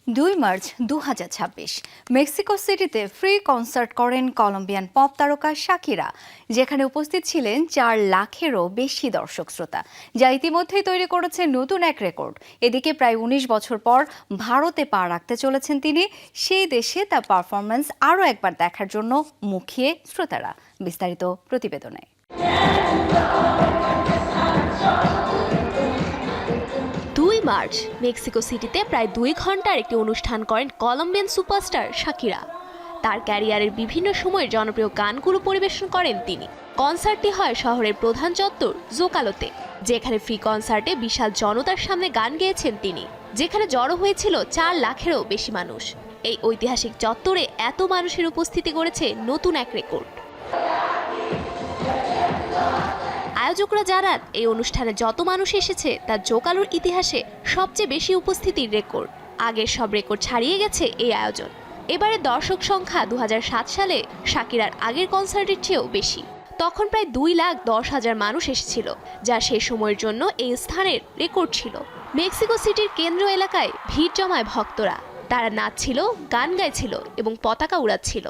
2 March 2026 Mexico সিটিতে free concert করেন Colombian pop তারকা শাকিরা, যেখানে উপস্থিত ছিলেন 4 লাখেরও বেশি দর্শক শ্রোতা, যা ইতিমধ্যেই তৈরি করেছে নতুন এক রেকর্ড। এদিকে প্রায় 19 বছর পর ভারতে পা রাখতে চলেছেন তিনি। সেই দেশে তার পারফরম্যান্স আরও একবার দেখার জন্য মুখিয়ে শ্রোতারা। বিস্তারিত প্রতিবেদনে। 2 মার্চ মেক্সিকো সিটিতে প্রায় 2 ঘন্টার একটি অনুষ্ঠান করেন কলম্বিয়ান সুপারস্টার শাকিরা। তার ক্যারিয়ারের বিভিন্ন সময়ের জনপ্রিয় গানগুলো পরিবেশন করেন তিনি। কনসার্টটি হয় শহরের প্রধান চত্বর জোকালোতে, যেখানে ফ্রি কনসার্টে বিশাল জনতার সামনে গান গেয়েছেন তিনি, যেখানে জড়ো হয়েছিল 4 লাখেরও বেশি মানুষ। এই ঐতিহাসিক চত্বরে এত মানুষের উপস্থিতি গড়েছে নতুন এক রেকর্ড। আয়োজকরা জানান, এই অনুষ্ঠানে যত মানুষ এসেছে তা জোকালোর ইতিহাসে সবচেয়ে বেশি উপস্থিতির রেকর্ড। আগের সব রেকর্ড ছাড়িয়ে গেছে এই আয়োজন। এবারে দর্শক সংখ্যা 2007 সালে শাকিরার আগের কনসার্টের চেয়েও বেশি। তখন প্রায় 2,10,000 মানুষ এসেছিল, যা সে সময়ের জন্য এই স্থানের রেকর্ড ছিল। মেক্সিকো সিটির কেন্দ্র এলাকায় ভিড় জমায় ভক্তরা। তারা নাচছিল, গান গাইছিল এবং পতাকা উড়াচ্ছিল।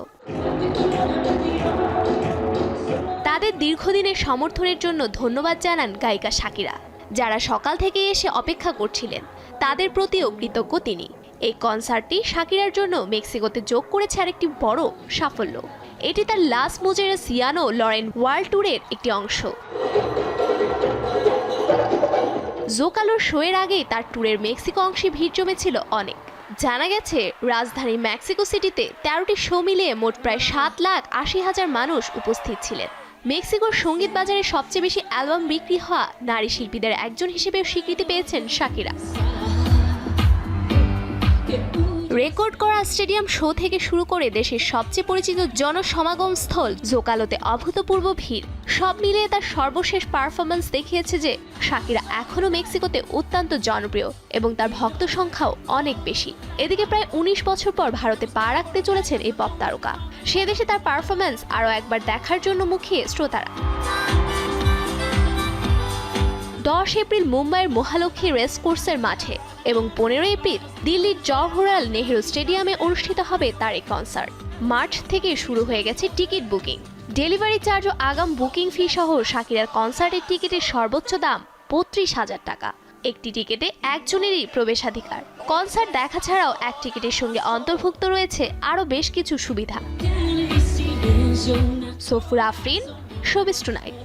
তাদের দীর্ঘদিনের সমর্থনের জন্য ধন্যবাদ জানান গায়িকা শাকিরা, যারা সকাল থেকে এসে অপেক্ষা করছিলেন। তাদের প্রতিও কৃতজ্ঞ তিনি। এই কনসার্টটি শাকিরার জন্য মেক্সিকোতে যোগ করেছে আরেকটি বড় সাফল্য। এটি তার লাস মুজেরাসিয়ানো লরেন ওয়ার্ল্ড ট্যুরের একটি অংশ। জোকালোর শোয়ের আগেই তার ট্যুরের মেক্সিকো অংশে ভিড় জমেছিল অনেক। জানা গেছে, রাজধানী মেক্সিকো সিটিতে 13টি শো মিলিয়ে মোট প্রায় 7,80,000 মানুষ উপস্থিত ছিলেন। মেক্সিকোর সঙ্গীত বাজারে সবচেয়ে বেশি অ্যালবাম বিক্রি হওয়া নারী শিল্পীদের একজন হিসেবে স্বীকৃতি পেয়েছেন শাকিরা। রেকর্ড করা স্টেডিয়াম শো থেকে শুরু করে দেশের সবচেয়ে পরিচিত জনসমাগম স্থল জোকালোতে অভূতপূর্ব ভিড়, সব মিলিয়ে তার সর্বশেষ পারফরম্যান্স দেখিয়েছে যে শাকিরা এখনও মেক্সিকোতে অত্যন্ত জনপ্রিয় এবং তার ভক্ত সংখ্যাও অনেক বেশি। এদিকে প্রায় 19 বছর পর ভারতে পা রাখতে চলেছেন এই পপ তারকা। সে দেশে তার পারফরম্যান্স আরও একবার দেখার জন্য মুখিয়ে শ্রোতারা। 10 এপ্রিল মুম্বাইয়ের মহালক্ষ্মী রেস কোর্সের মাঠে এবং 15 এপ্রিল দিল্লির জওহরলাল নেহরু স্টেডিয়ামে অনুষ্ঠিত হবে তার এই কনসার্ট। মার্চ থেকে শুরু হয়ে গেছে টিকিট বুকিং। ডেলিভারি চার্জ ও আগাম বুকিং ফি সহ শাকিরার কনসার্টের টিকিটের সর্বোচ্চ দাম 35,000 টাকা। একটি টিকিটে একজনেরই প্রবেশাধিকার। কনসার্ট দেখা ছাড়াও এক টিকিটের সঙ্গে অন্তর্ভুক্ত রয়েছে আরও বেশ কিছু সুবিধা। Safura Afrin, showbiz tonight.